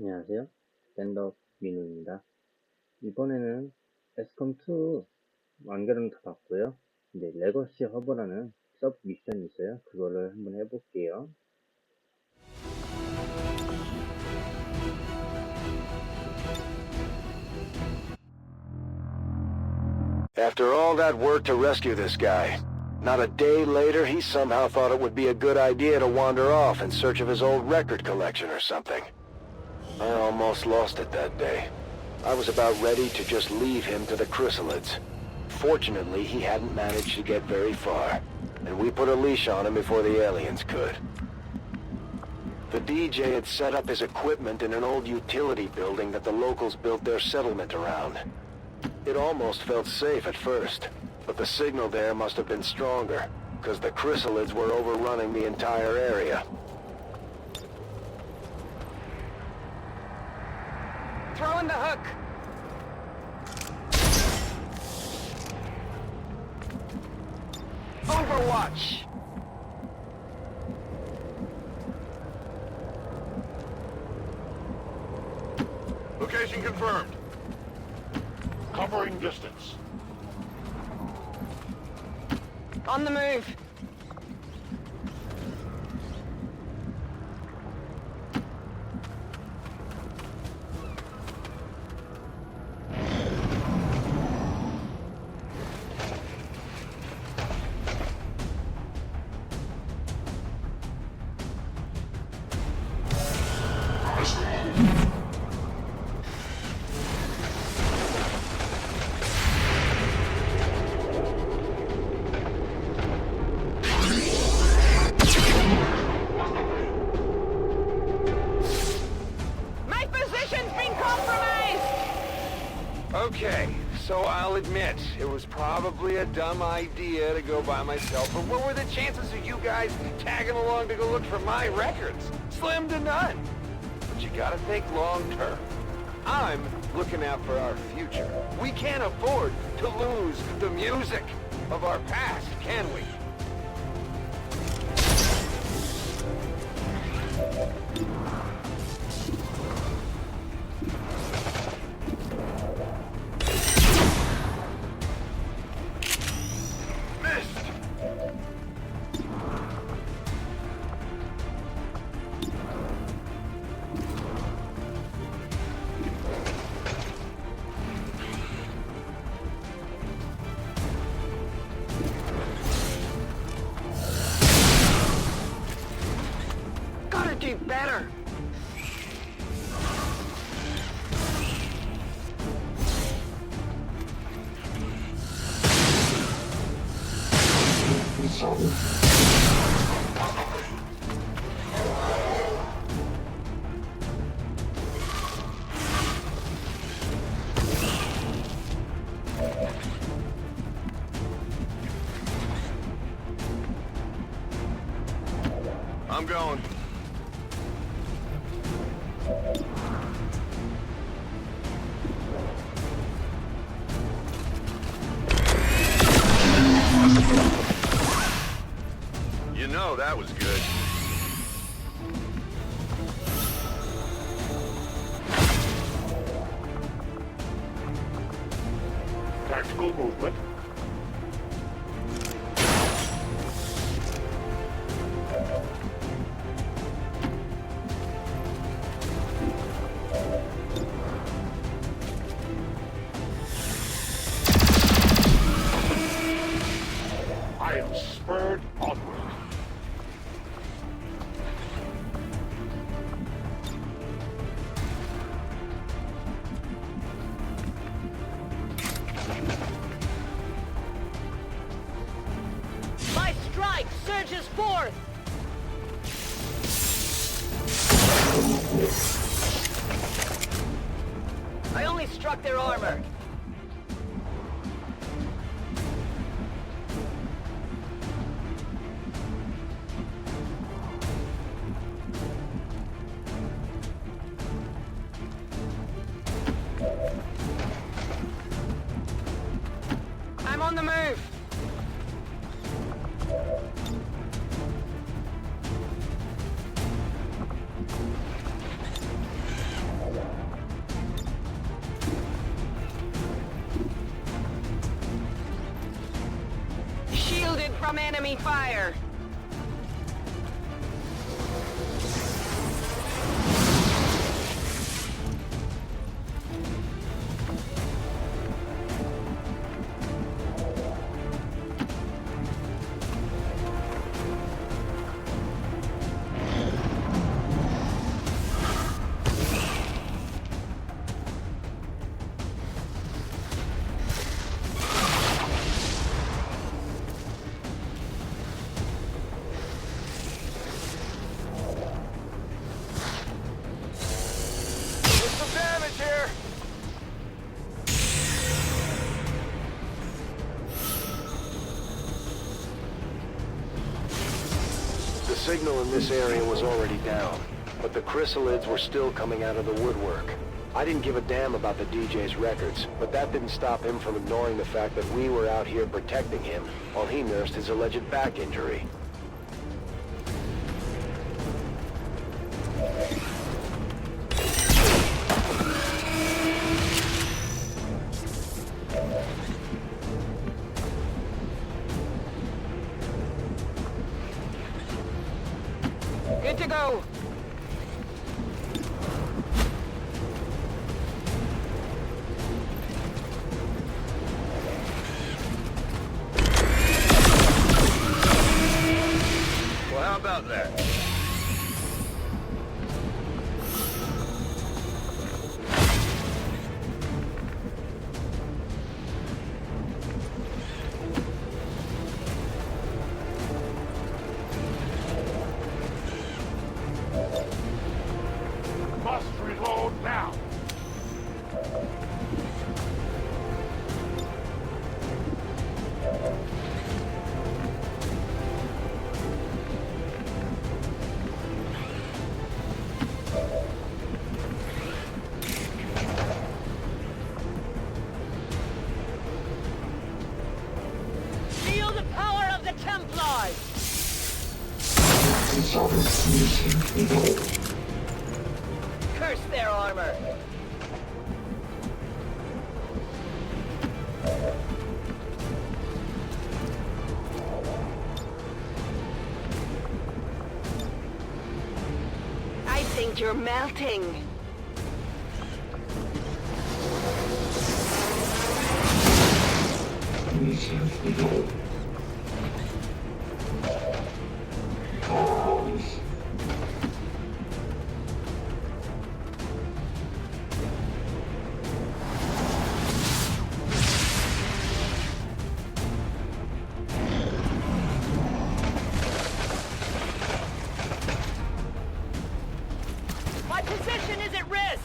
안녕하세요. 껨덕-mino입니다. 이번에는 XCOM2 완결은 다 봤고요. 이제 레거시 허브라는 서브 미션이 있어요. 그거를 한번 해볼게요. After all that work to rescue this guy, not a day later he somehow thought it would be a good idea to wander off in search of his old record collection or something. I almost lost it that day. I was about ready to just leave him to the chrysalids. Fortunately, he hadn't managed to get very far, and we put a leash on him before the aliens could. The DJ had set up his equipment in an old utility building that the locals built their settlement around. It almost felt safe at first, but the signal there must have been stronger, because the chrysalids were overrunning the entire area. Throw in the hook! Overwatch! Location confirmed. Covering distance. On the move! Okay, so I'll admit, it was probably a dumb idea to go by myself, but what were the chances of you guys tagging along to go look for my records? Slim to none. But you gotta think long term. I'm looking out for our future. We can't afford to lose the music of our past, can we? Gotta do better! I'm going. You know that was good. Tactical movement. I am spurred onward. My strike surges forth! I only struck their armor. I'm on the move! from enemy fire. The signal in this area was already down, but the chrysalids were still coming out of the woodwork. I didn't give a damn about the DJ's records, but that didn't stop him from ignoring the fact that we were out here protecting him while he nursed his alleged back injury. Good to go. Well, how about that? Must reload now. Feel the power of the Templars! Curse their armor! I think you're melting. My position is at risk!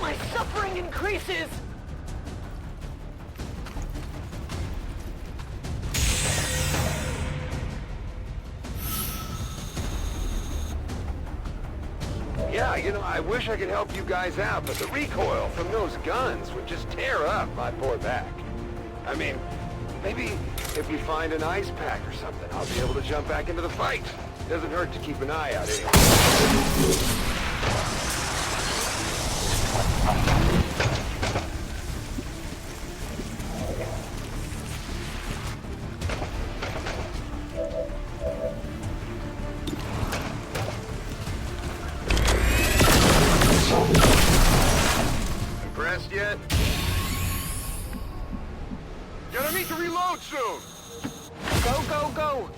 My suffering increases! Yeah, you know, I wish I could help you guys out, but the recoil from those guns would just tear up my poor back. I mean, maybe if we find an ice pack or something, I'll be able to jump back into the fight. Doesn't hurt to keep an eye out anyway. Impressed yet? Gonna need to reload soon. Go, go, go!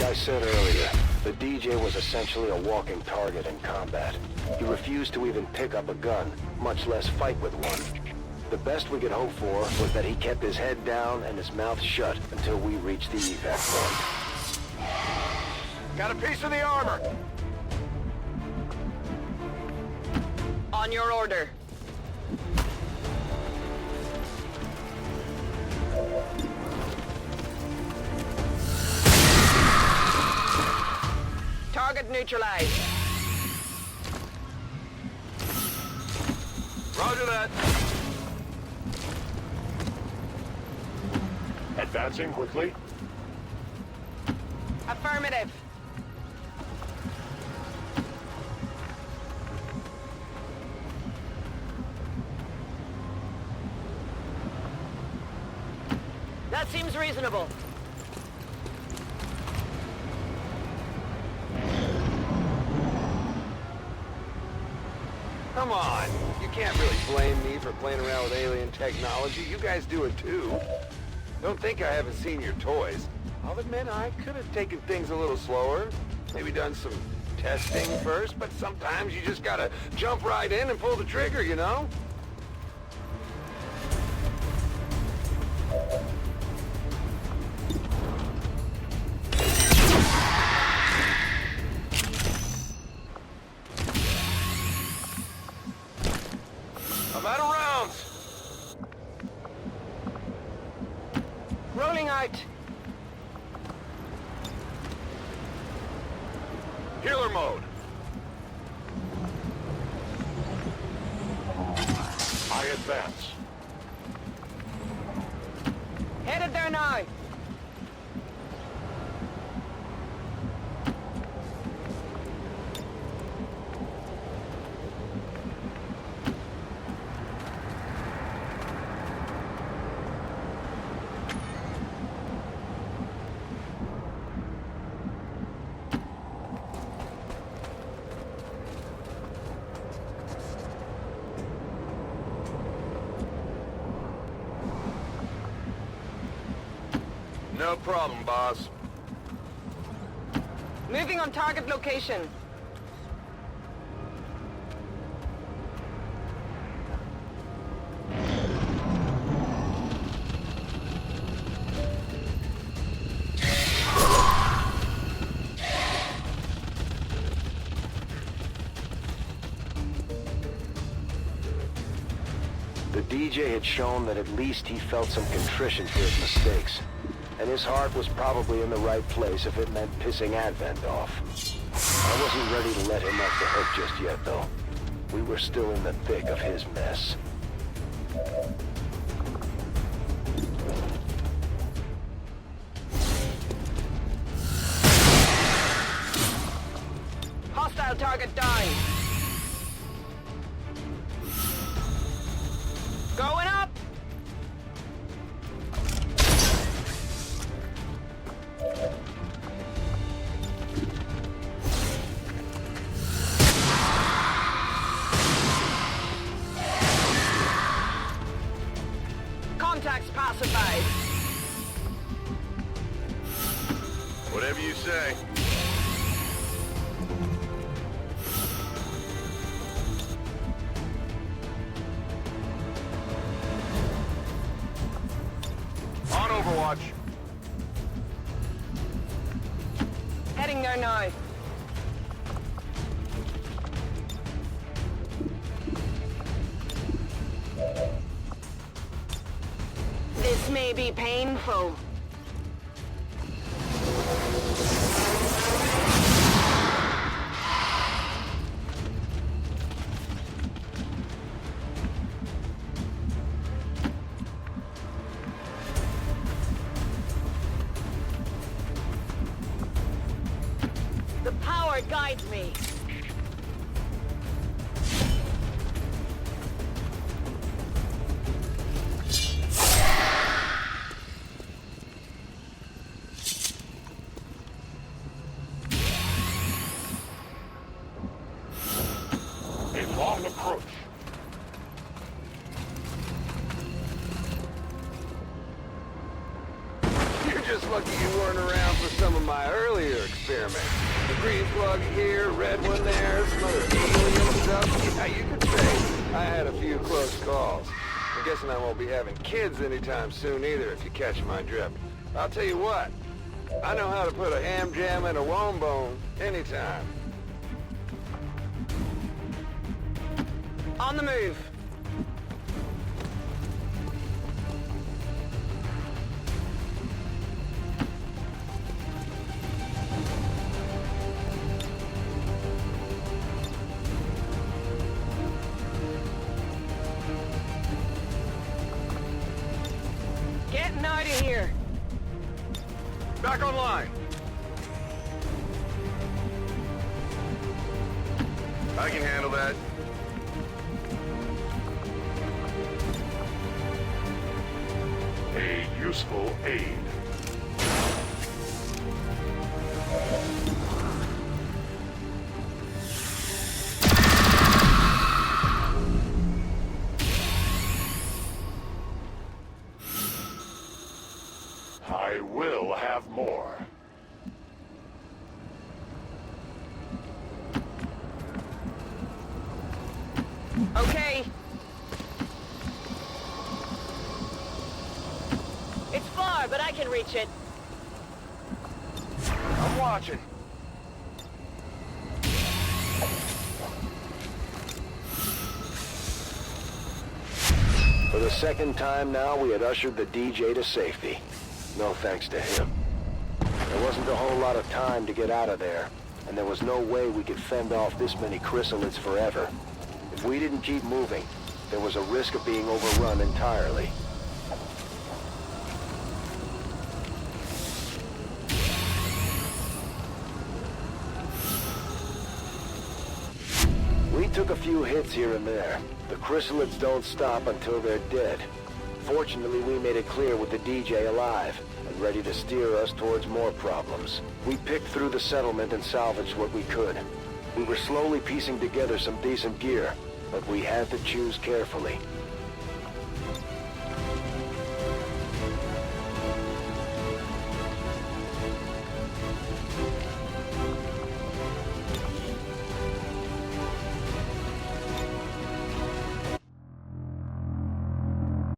I said earlier, the DJ was essentially a walking target in combat. He refused to even pick up a gun, much less fight with one. The best we could hope for was that he kept his head down and his mouth shut until we reached the evac point. Got a piece of the armor. On your order. Target neutralized. Roger that. Advancing quickly. Affirmative. That seems reasonable. Come on. You can't really blame me for playing around with alien technology. You guys do it too. Don't think I haven't seen your toys. I'll admit I could have taken things a little slower. Maybe done some testing first, but sometimes you just gotta jump right in and pull the trigger, you know? I'm out of rounds. Rolling out. Healer mode. I advance. Headed there now. No problem, boss. Moving on target location. The DJ had shown that at least he felt some contrition for his mistakes. And his heart was probably in the right place if it meant pissing Advent off. I wasn't ready to let him off the hook just yet, though. We were still in the thick of his mess. Hostile target down. Going up. Contacts pacified. Whatever you say. On Overwatch. Heading there now. This may be painful. The power guides me. A long approach. You're just lucky you weren't around for some of my earlier experiments. The green plug here, red one there, some other alien stuff. Yeah, you could say I had a few close calls. I'm guessing I won't be having kids anytime soon either, if you catch my drift. I'll tell you what, I know how to put a ham jam in a wombo anytime. On the move. Getting out of here. Back online. I can handle that. A useful aid. I will have more. Okay. It's far, but I can reach it. I'm watching. For the second time now, we had ushered the DJ to safety. No thanks to him. There wasn't a whole lot of time to get out of there, and there was no way we could fend off this many chrysalids forever. If we didn't keep moving, there was a risk of being overrun entirely. We took a few hits here and there. The chrysalids don't stop until they're dead. Fortunately, we made it clear with the DJ alive and ready to steer us towards more problems. We picked through the settlement and salvaged what we could. We were slowly piecing together some decent gear, but we had to choose carefully.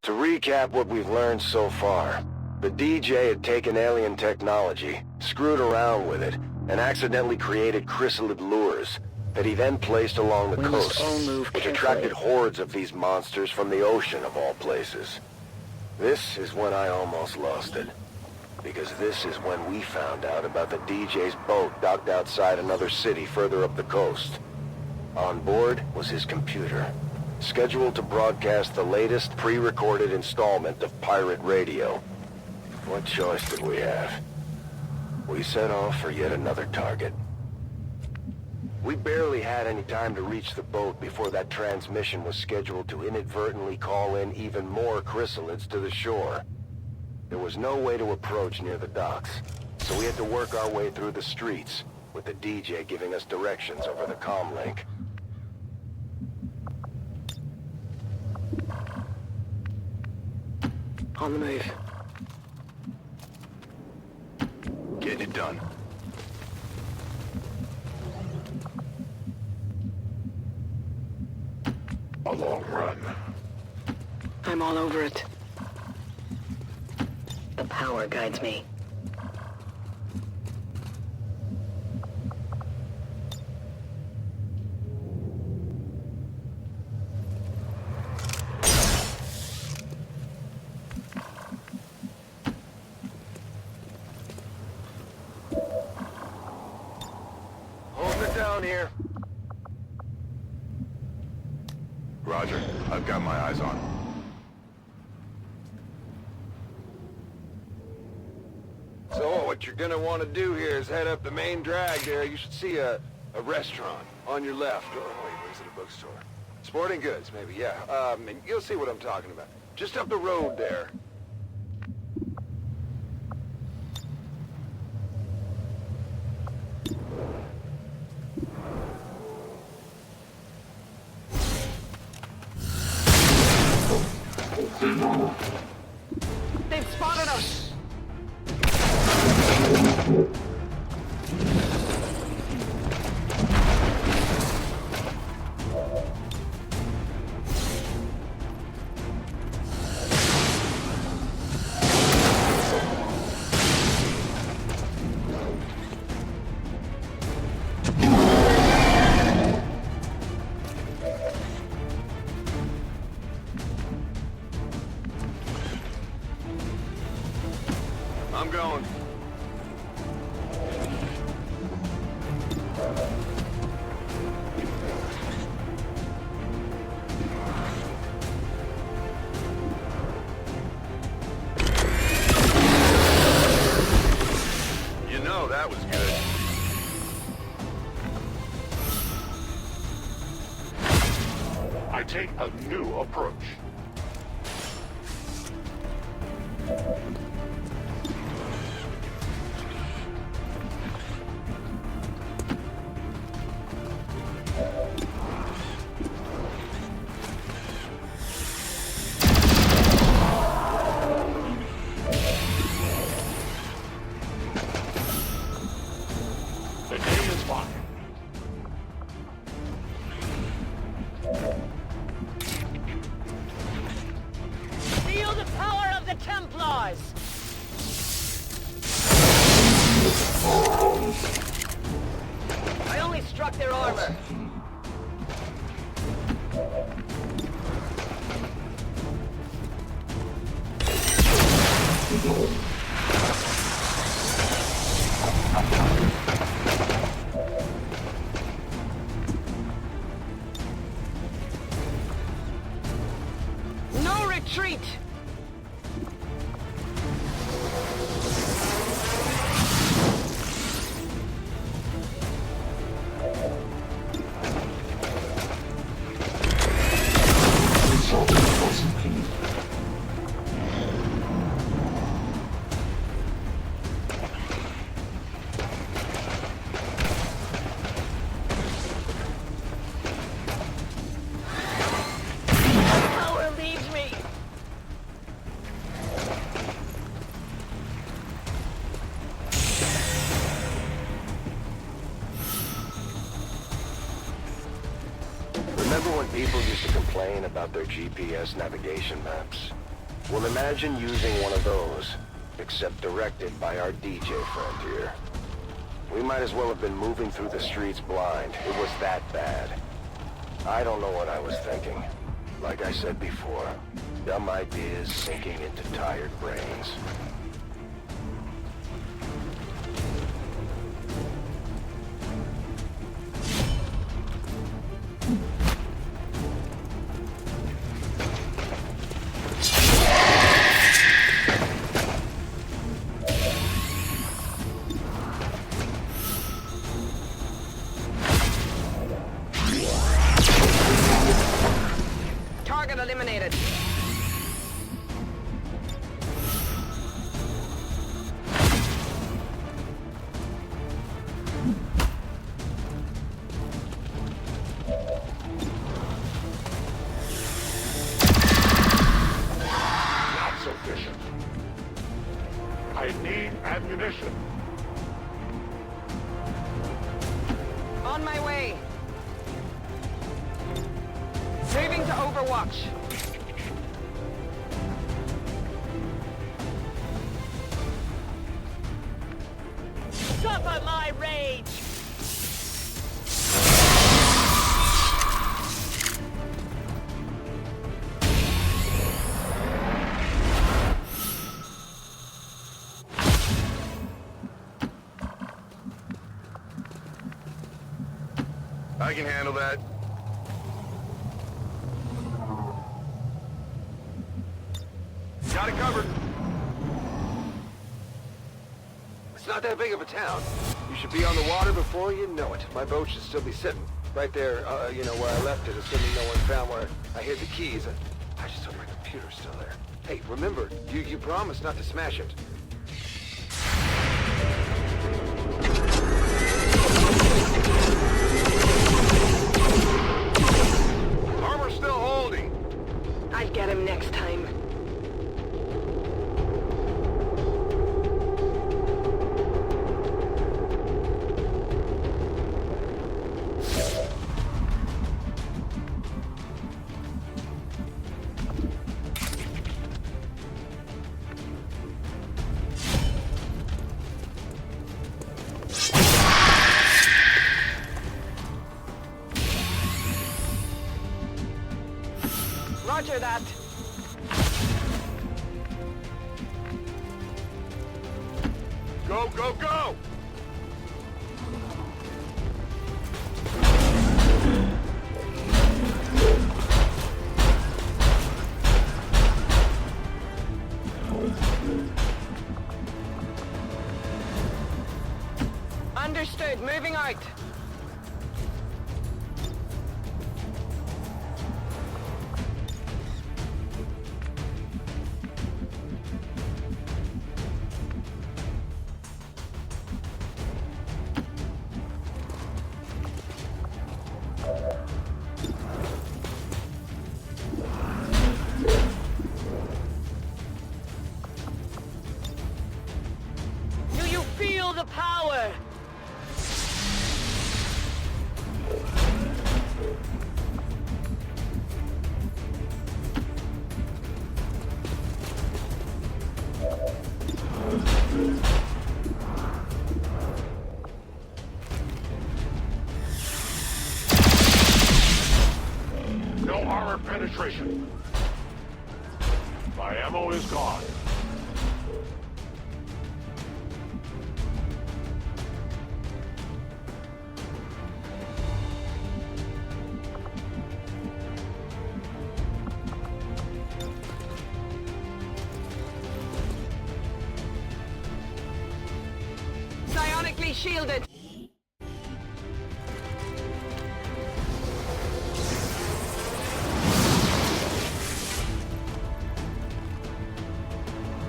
To recap what we've learned so far, the DJ had taken alien technology, screwed around with it, and accidentally created chrysalid lures that he then placed along the coast, which attracted hordes of these monsters from the ocean of all places. This is when I almost lost it, because this is when we found out about the DJ's boat docked outside another city further up the coast. On board was his computer, scheduled to broadcast the latest pre-recorded installment of pirate radio. What choice did we have? We set off for yet another target. We barely had any time to reach the boat before that transmission was scheduled to inadvertently call in even more chrysalids to the shore. There was no way to approach near the docks, so we had to work our way through the streets, with the DJ giving us directions over the comm link. On the move. Getting it done. A long run. I'm all over it. The power guides me. Holding it down here. Roger. I've got my eyes on. So what you're gonna want to do here is head up the main drag there. You should see a restaurant on your left. Oh, wait, where's it? A bookstore? Sporting goods, maybe, yeah. And you'll see what I'm talking about. Just up the road there. They've spotted us! I'm going. You know, that was good. I take a new approach. The day is fine. Feel the power of the Templars! I only struck their armor. No retreat! Power leaves me! Remember when people used to complain about their GPS navigation maps? Well, imagine using one of those, except directed by our DJ friend here. We might as well have been moving through the streets blind. It was that bad. I don't know what I was thinking. Like I said before, dumb ideas sinking into tired brains. Target eliminated. Not sufficient. I need ammunition. On my way. Moving to Overwatch. Suffer my rage! I can handle that. Got it covered. It's not that big of a town. You should be on the water before you know it. My boat should still be sitting right there, you know, where I left it, assuming no one found where I hid the keys. I just hope my computer's still there. Hey, remember, you promised not to smash it. Armor's still holding. I'll get him next time. Roger that. Go, go, go! Understood. Moving out. Do you feel the power? No armor penetration. My ammo is gone. Psionically shielded.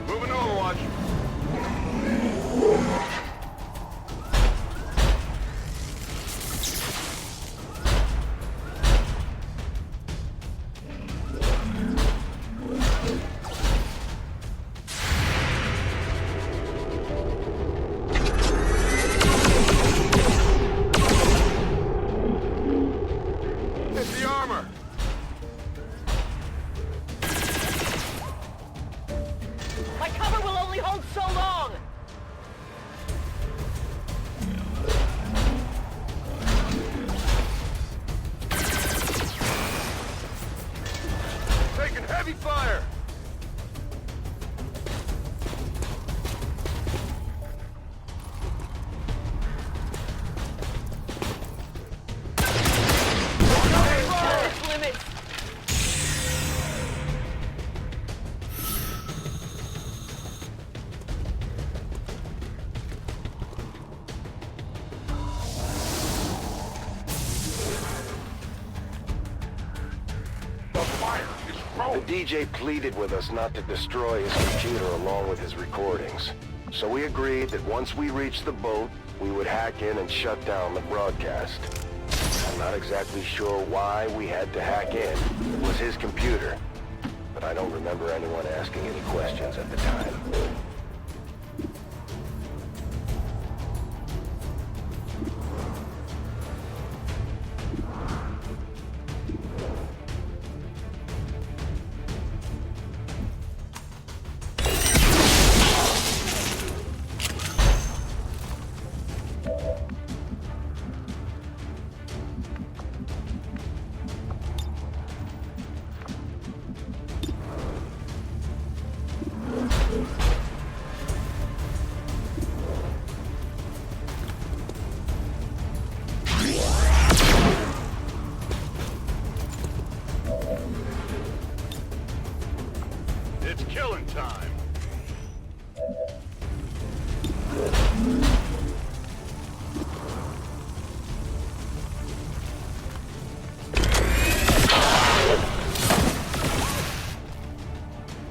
Moving Overwatch. It's the armor. My cover will only hold so long. Taking heavy fire. Its limits. The fire is The growing. DJ pleaded with us not to destroy his computer along with his recordings. So we agreed that once we reached the boat, we would hack in and shut down the broadcast. I'm not exactly sure why we had to hack in. It was his computer. But I don't remember anyone asking any questions at the time. It's killing time.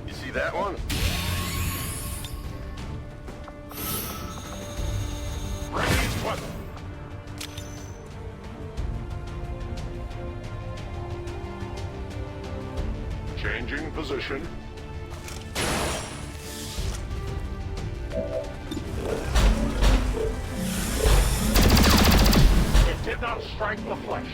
You see that one? Ranged weapon. Changing position. It did not strike the flesh.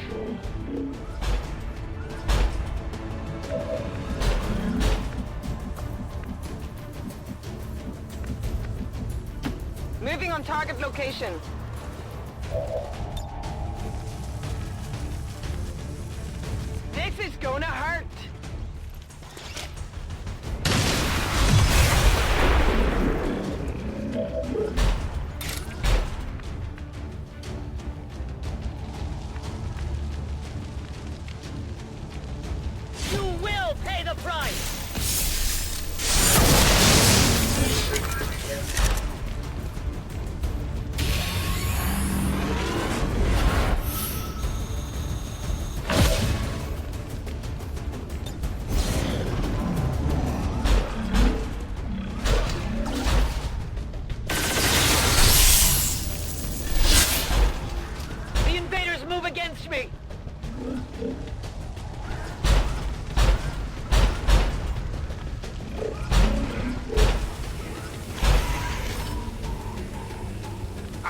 Moving on target location. This is gonna hurt.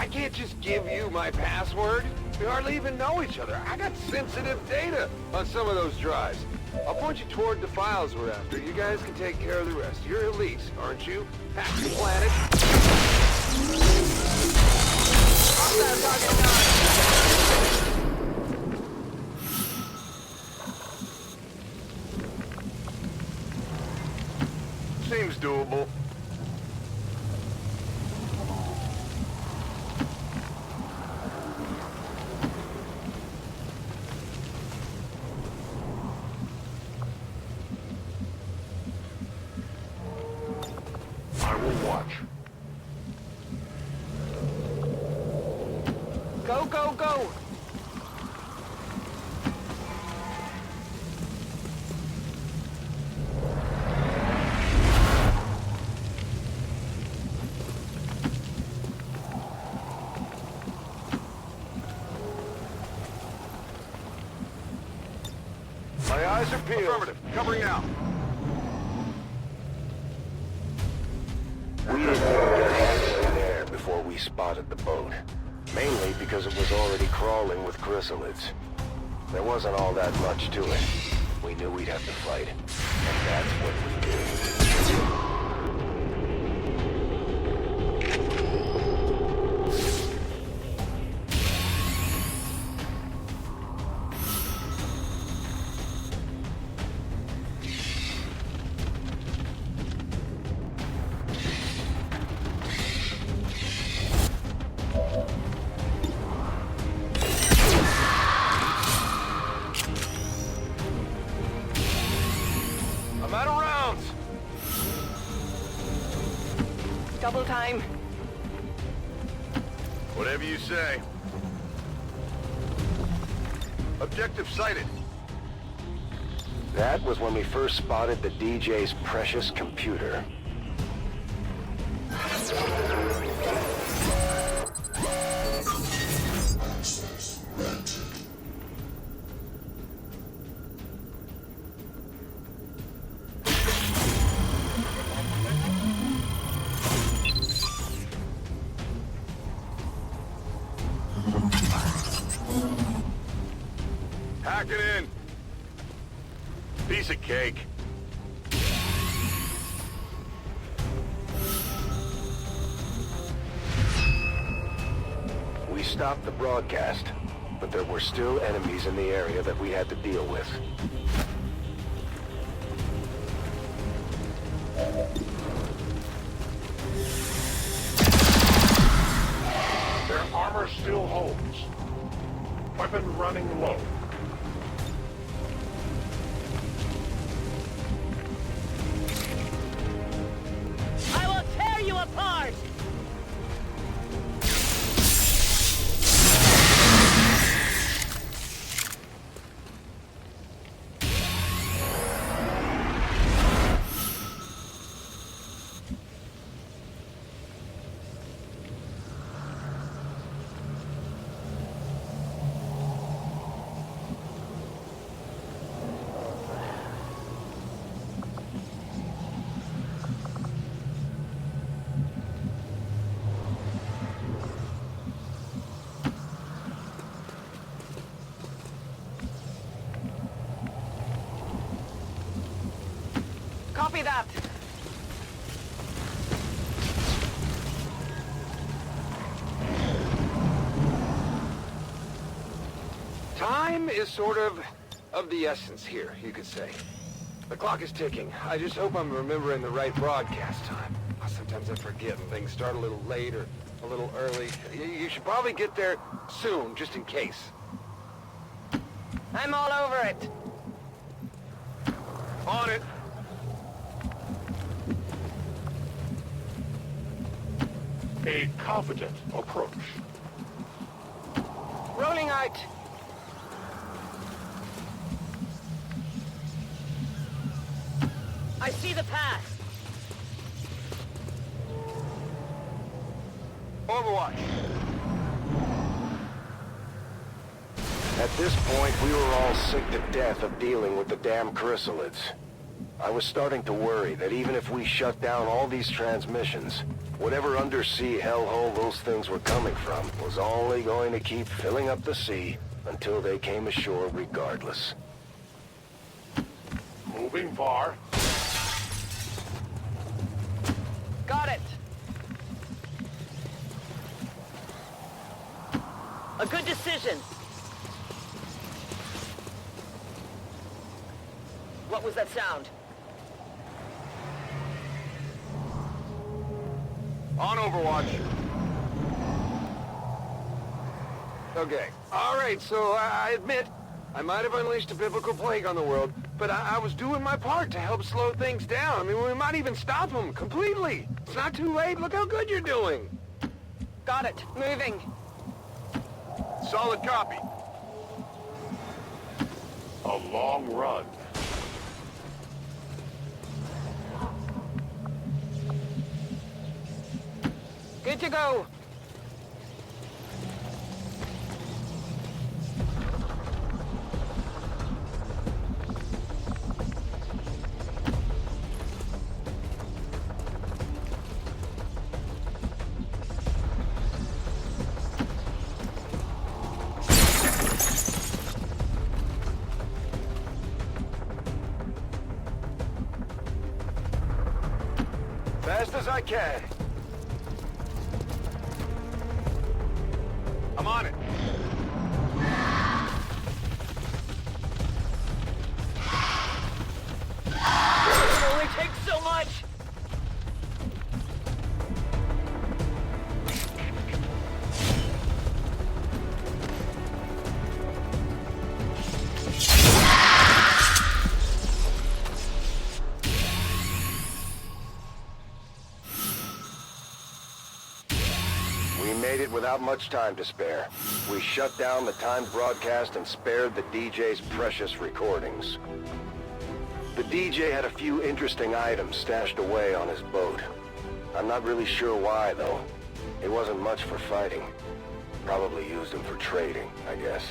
can't just give you my password. We hardly even know each other. I got sensitive data on some of those drives. I'll point you toward the files we're after. You guys can take care of the rest. You're elite, aren't you? Hack the planet. Seems doable. I will watch. Go, go, go! My eyes are peeled. Affirmative. Covering now. We didn't even get halfway there before we spotted the boat. Mainly because it was already crawling with chrysalids. There wasn't all that much to it. We knew we'd have to fight. And that's what we did. I'm out of rounds. Double time. Whatever you say. Objective sighted. That was when we first spotted the DJ's precious computer. Hack it in. Piece of cake. We stopped the broadcast, but there were still enemies in the area that we had to deal with. Their armor still holds. Weapon running low. I will tear you apart! Copy that. Time is sort of the essence here, you could say. The clock is ticking. I just hope I'm remembering the right broadcast time. Sometimes I forget and things start a little late or a little early. You should probably get there soon, just in case. I'm all over it. On it. A confident approach. Rolling out. I see the path. Overwatch. At this point, we were all sick to death of dealing with the damn chrysalids. I was starting to worry that even if we shut down all these transmissions, whatever undersea hellhole those things were coming from was only going to keep filling up the sea until they came ashore regardless. Moving far. Got it. A good decision. What was that sound? On Overwatch. Okay. All right, so I admit, I might have unleashed a biblical plague on the world, but I was doing my part to help slow things down. I mean, we might even stop them completely. It's not too late. Look how good you're doing. Got it. Moving. Solid copy. A long run. Good to go. Fast as I can. I'm on it. It only takes so much. We made it without much time to spare. We shut down the timed broadcast and spared the DJ's precious recordings. The DJ had a few interesting items stashed away on his boat. I'm not really sure why, though. It wasn't much for fighting. Probably used them for trading, I guess.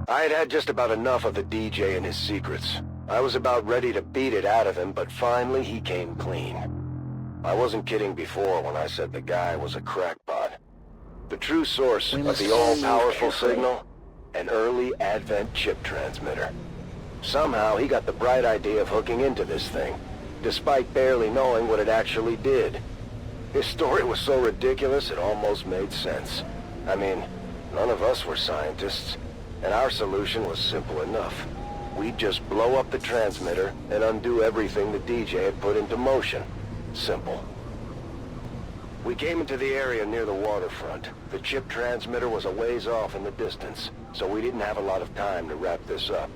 I had had just about enough of the DJ and his secrets. I was about ready to beat it out of him, but finally he came clean. I wasn't kidding before when I said the guy was a crackpot. The true source of the all-powerful signal? An early Advent chip transmitter. Somehow he got the bright idea of hooking into this thing, despite barely knowing what it actually did. His story was so ridiculous it almost made sense. I mean, none of us were scientists. And our solution was simple enough. We'd just blow up the transmitter and undo everything the DJ had put into motion. Simple. We came into the area near the waterfront. The chip transmitter was a ways off in the distance, so we didn't have a lot of time to wrap this up.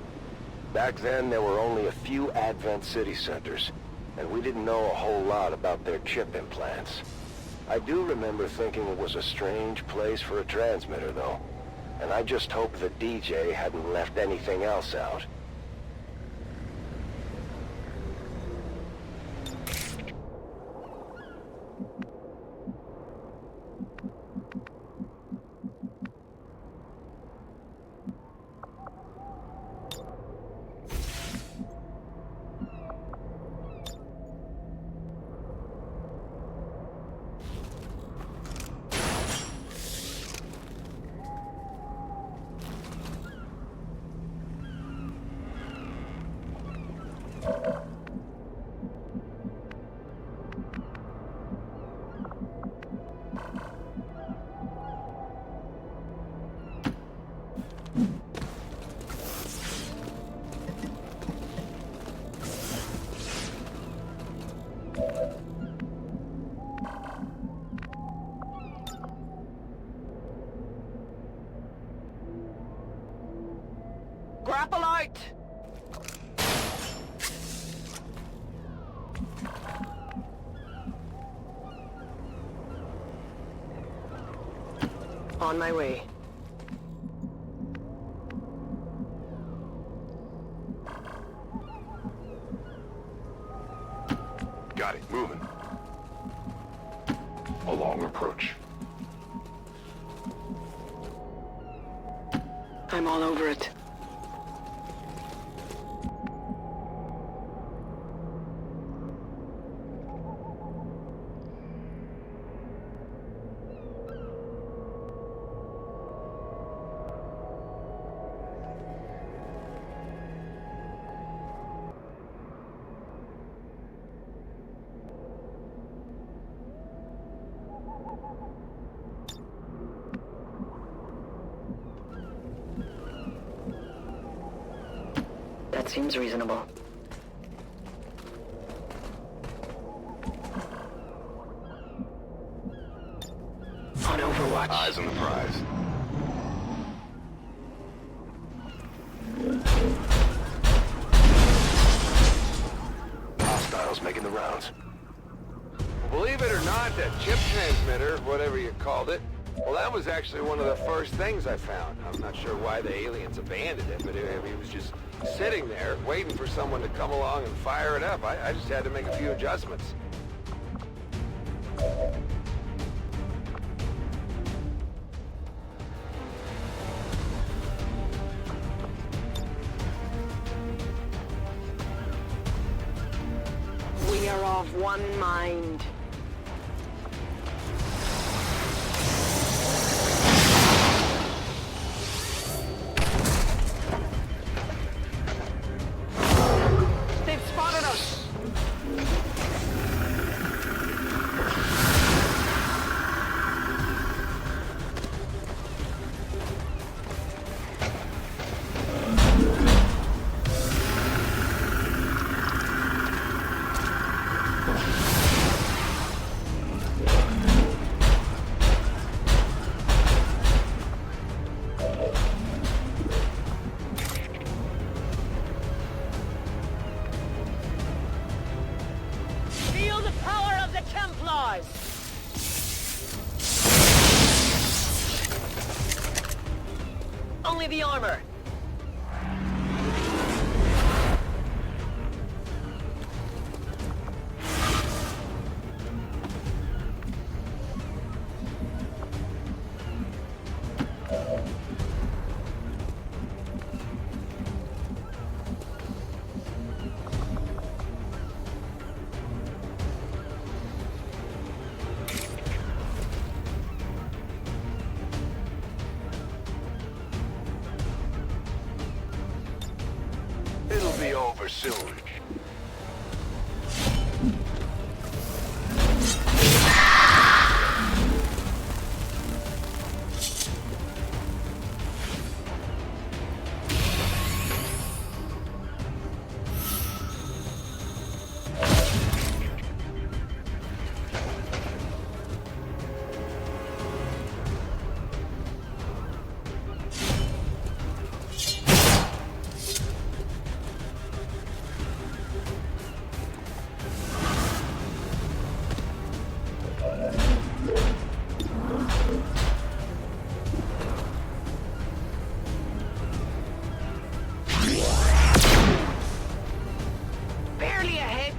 Back then, there were only a few Advent city centers, and we didn't know a whole lot about their chip implants. I do remember thinking it was a strange place for a transmitter, though. And I just hope the DJ hadn't left anything else out. Grapplite! On my way. Got it. Moving. A long approach. I'm all over it. That seems reasonable. On Overwatch. Eyes on the prize. Hostiles making the rounds. Believe it or not, that chip transmitter, whatever you called it, well, that was actually one of the first things I found. I'm not sure why the aliens abandoned it, but it was just sitting there, waiting for someone to come along and fire it up. I just had to make a few adjustments. We are of one mind. They've spotted us! Feel the power of the Templars! Only the armor. It'll be over soon. Barely a hit.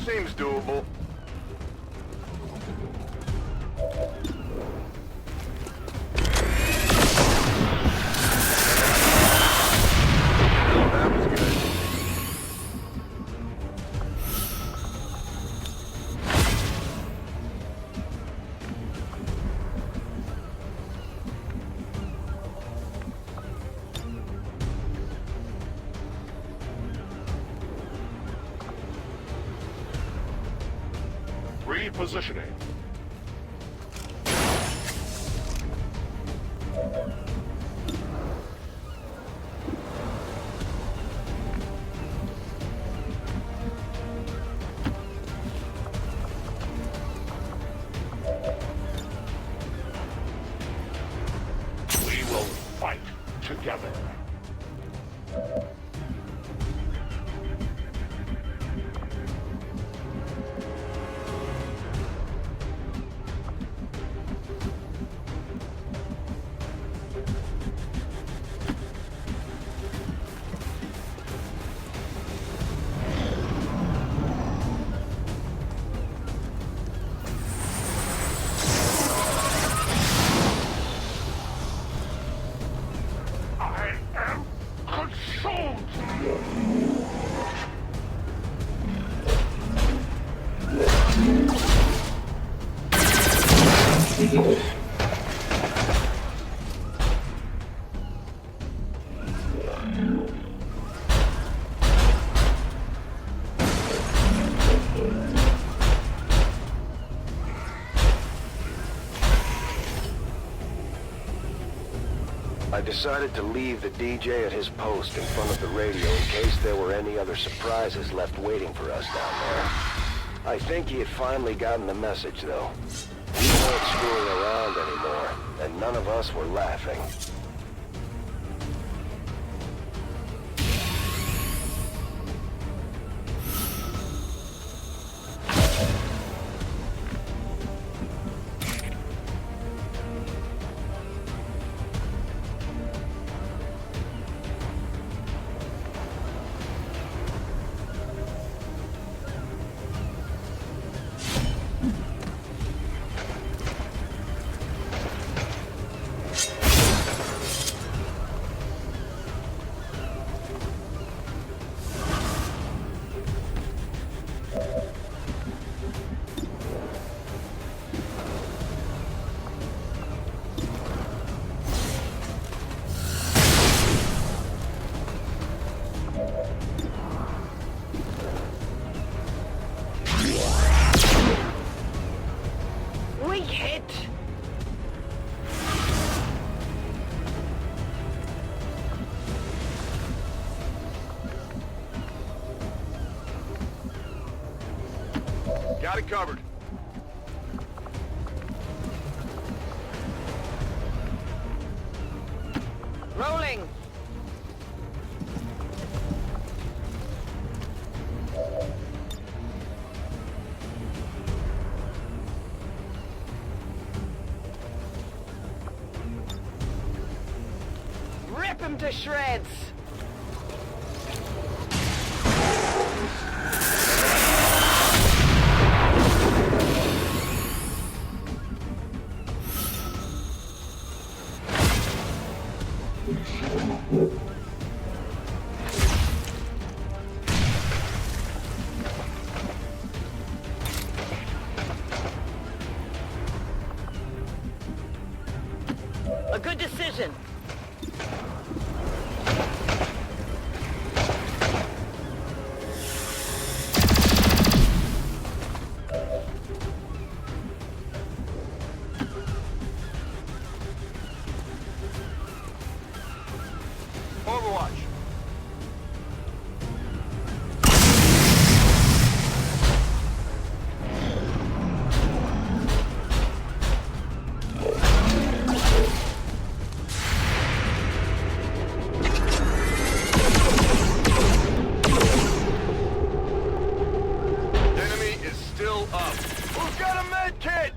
Seems doable. That was good. Repositioning. We will fight together. I decided to leave the DJ at his post in front of the radio in case there were any other surprises left waiting for us down there. I think he had finally gotten the message, though. We weren't screwing around anymore, and none of us were laughing. We hit! Got it covered. Rolling! Rip him to shreds! A good decision. Overwatch. Enemy is still up. Who's got a med kit?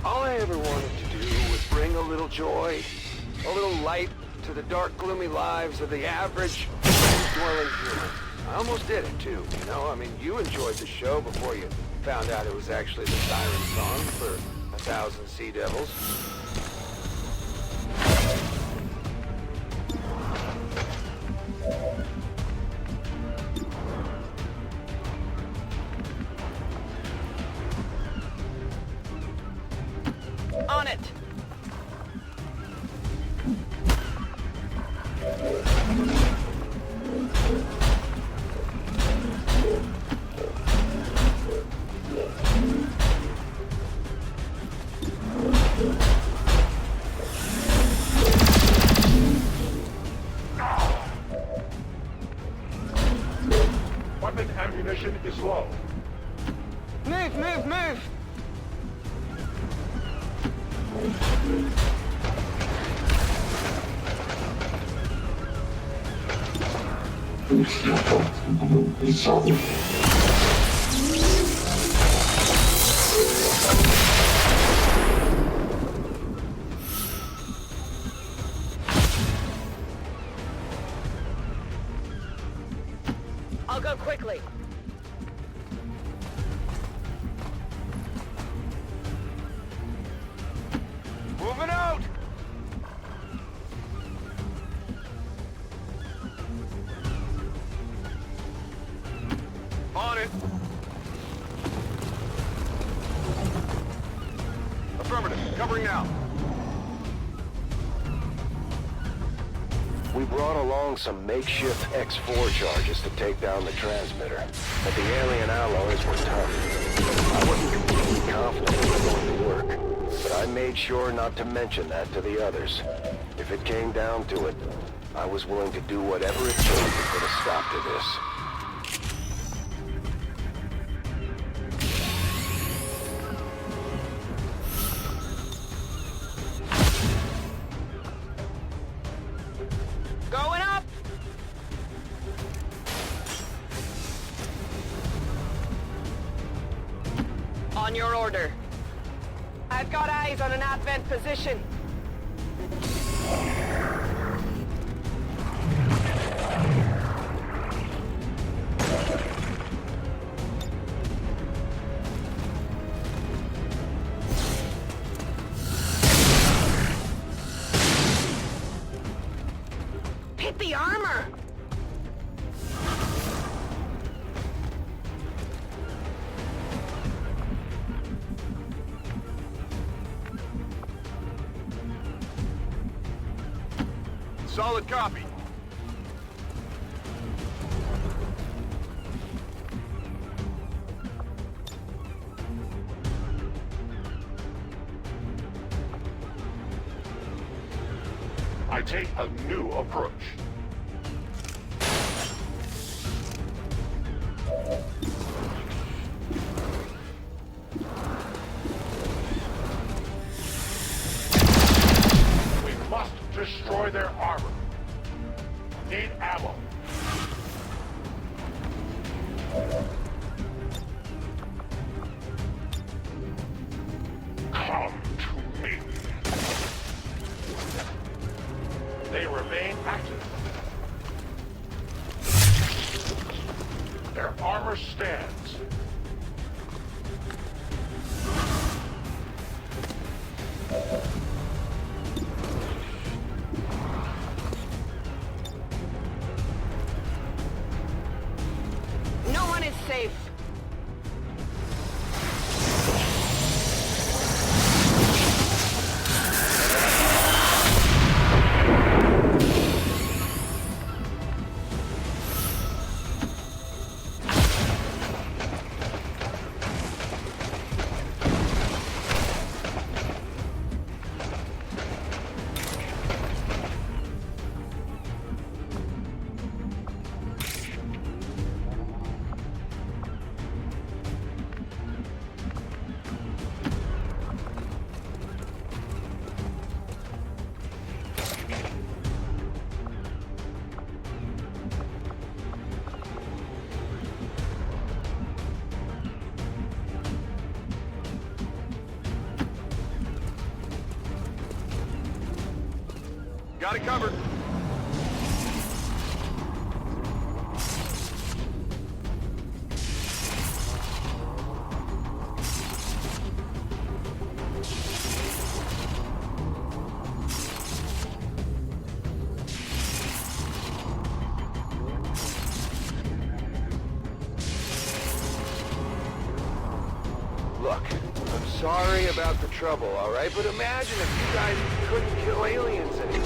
All I ever wanted to do was bring a little joy, a little light to the dark, gloomy lives of the average, dwelling human. I almost did it, too, you know? I mean, you enjoyed the show before you found out it was actually the siren song for 1,000 Sea Devils. On it! Weapon ammunition is low. Move, move, move! quickly. Moving out! On it. Affirmative. Covering now. We brought along some makeshift X4 charges to take down the transmitter, but the alien alloys were tough. I wasn't completely confident they were going to work, but I made sure not to mention that to the others. If it came down to it, I was willing to do whatever it took to put a stop to this. Going up! On your order. I've got eyes on an advent position. Hit the armor! Solid copy. I take a new approach. We must destroy their armor. Need ammo. Come to me. They remain active. Their armor stands. No one is safe. Got it covered. Look, I'm sorry about the trouble, all right? But imagine if you guys couldn't kill aliens anymore.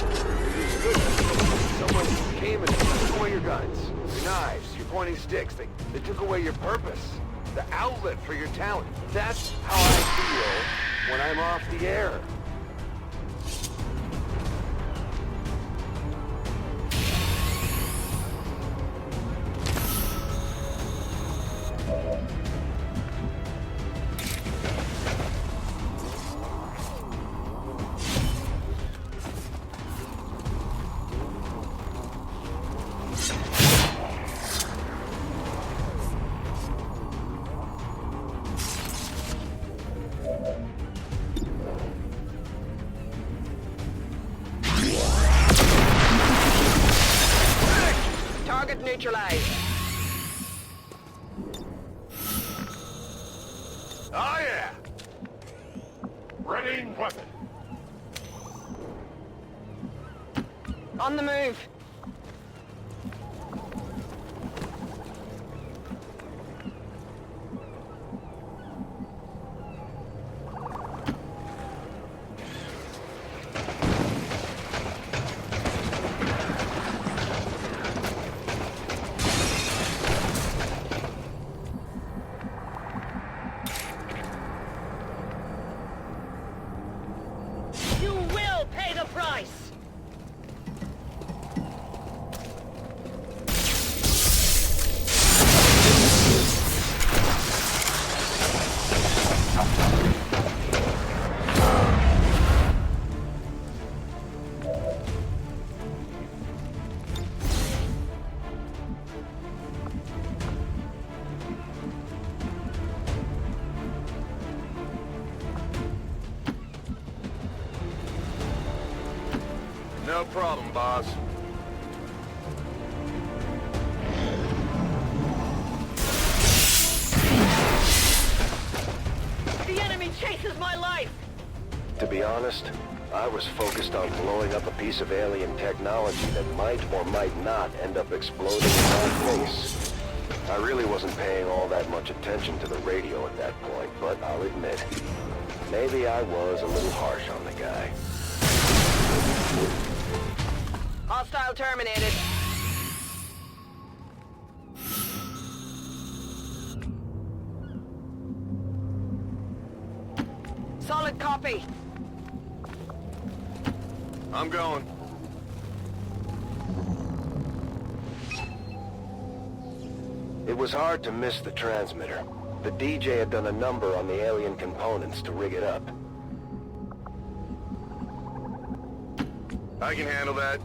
Someone came and took away your guns, your knives, your pointing sticks. They took away your purpose, the outlet for your talent. That's how I feel when I'm off the air. Target neutralized. On the move. You will pay the price! No problem, boss. The enemy chases my life! To be honest, I was focused on blowing up a piece of alien technology that might or might not end up exploding in my face. I really wasn't paying all that much attention to the radio at that point, but I'll admit, maybe I was a little harsh on the guy. Hostile terminated. Solid copy. I'm going. It was hard to miss the transmitter. The DJ had done a number on the alien components to rig it up. I can handle that.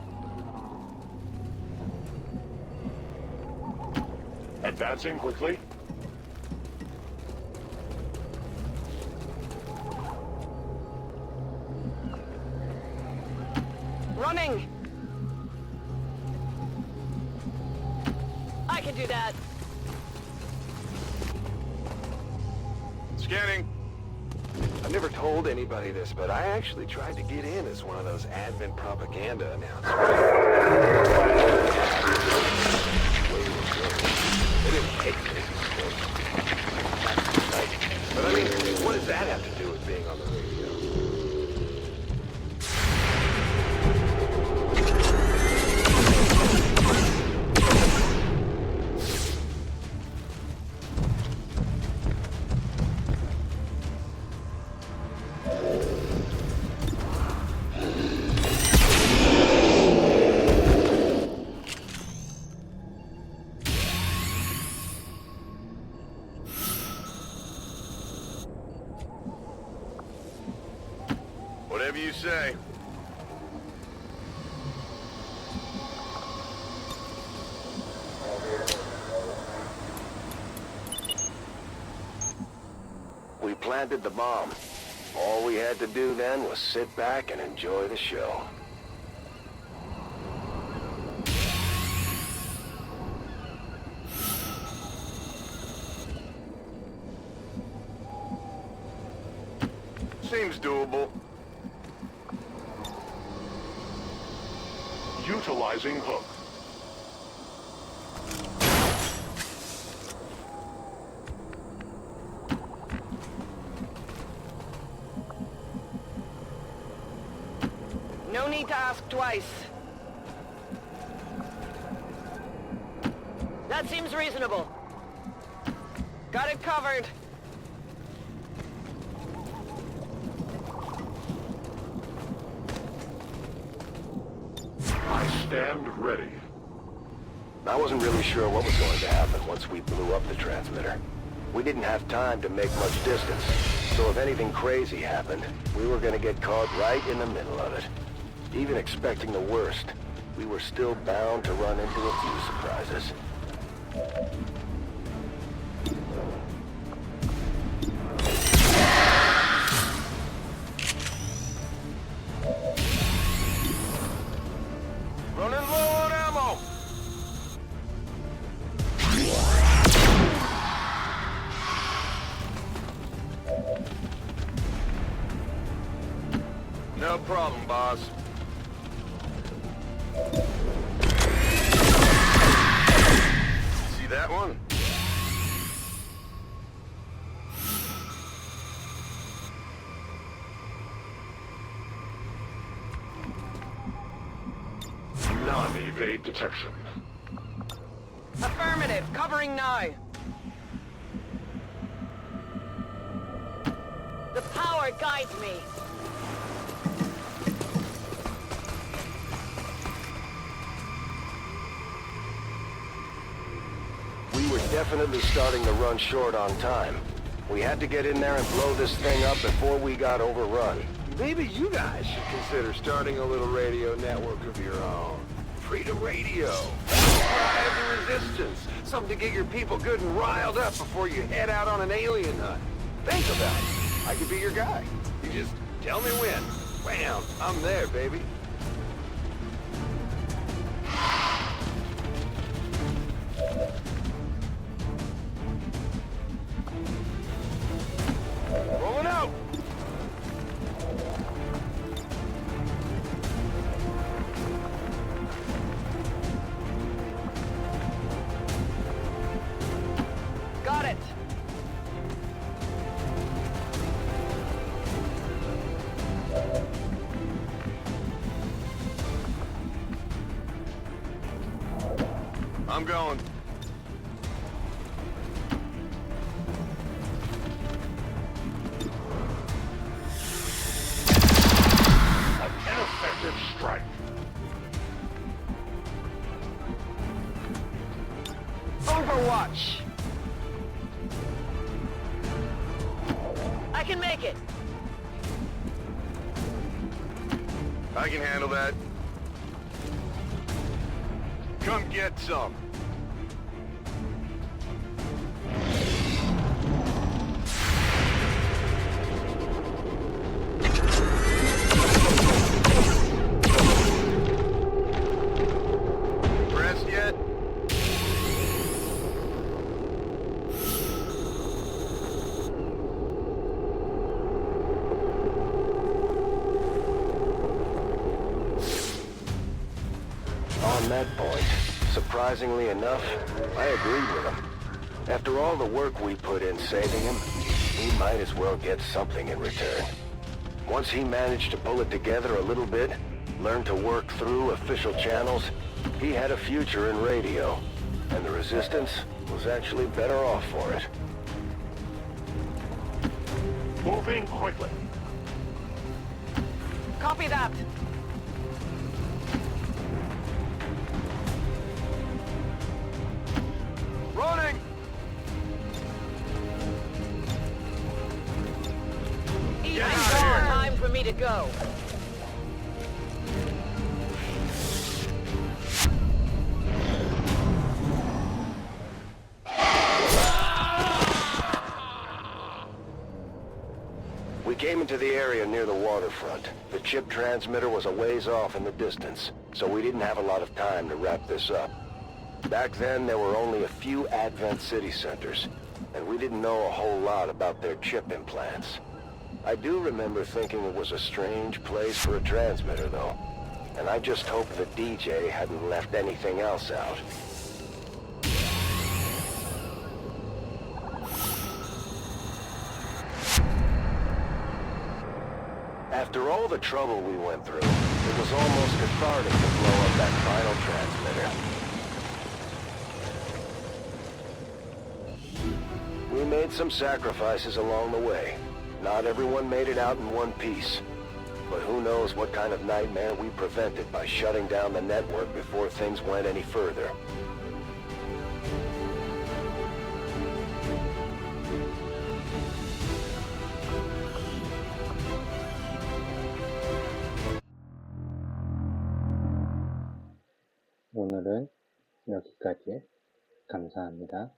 Advancing quickly. Running! I can do that. Scanning. I never told anybody this, but I actually tried to get in as one of those advent propaganda announcers. They didn't take me. But I mean, what does that have to do with being on the radio? Whatever you say. We planted the bomb. All we had to do then was sit back and enjoy the show. Seems doable. Utilizing hook. No need to ask twice. That seems reasonable. Got it covered. I stand ready. I wasn't really sure what was going to happen once we blew up the transmitter. We didn't have time to make much distance, so if anything crazy happened, we were going to get caught right in the middle of it. Even expecting the worst, we were still bound to run into a few surprises. Running low on ammo. No problem, boss. See that one? Non-evade detection. Affirmative. Covering now. The power guides me. We were definitely starting to run short on time. We had to get in there and blow this thing up before we got overrun. Maybe you guys should consider starting a little radio network of your own. Freedom Radio. Drive the resistance. Something to get your people good and riled up before you head out on an alien hunt. Think about it. I could be your guy. You just tell me when. Bam, I'm there, baby. Rolling out! Got it. I'm going. An ineffective strike. Overwatch. I can make it. I can handle that. Come get some. Pressed yet? On that point, surprisingly enough, I agreed with him. After all the work we put in saving him, we might as well get something in return. Once he managed to pull it together a little bit, learn to work through official channels, he had a future in radio. And the Resistance was actually better off for it. Moving quickly. Copy that. Running! Easy Get out of here. time for me to go. We came into the area near the waterfront. The chip transmitter was a ways off in the distance, so we didn't have a lot of time to wrap this up. Back then, there were only a few Advent city centers, and we didn't know a whole lot about their chip implants. I do remember thinking it was a strange place for a transmitter, though, and I just hoped the DJ hadn't left anything else out. After all the trouble we went through, it was almost cathartic to blow up that final transmitter. We made some sacrifices along the way. Not everyone made it out in one piece. But who knows what kind of nightmare we prevented by shutting down the network before things went any further. 오늘은 여기까지. 감사합니다.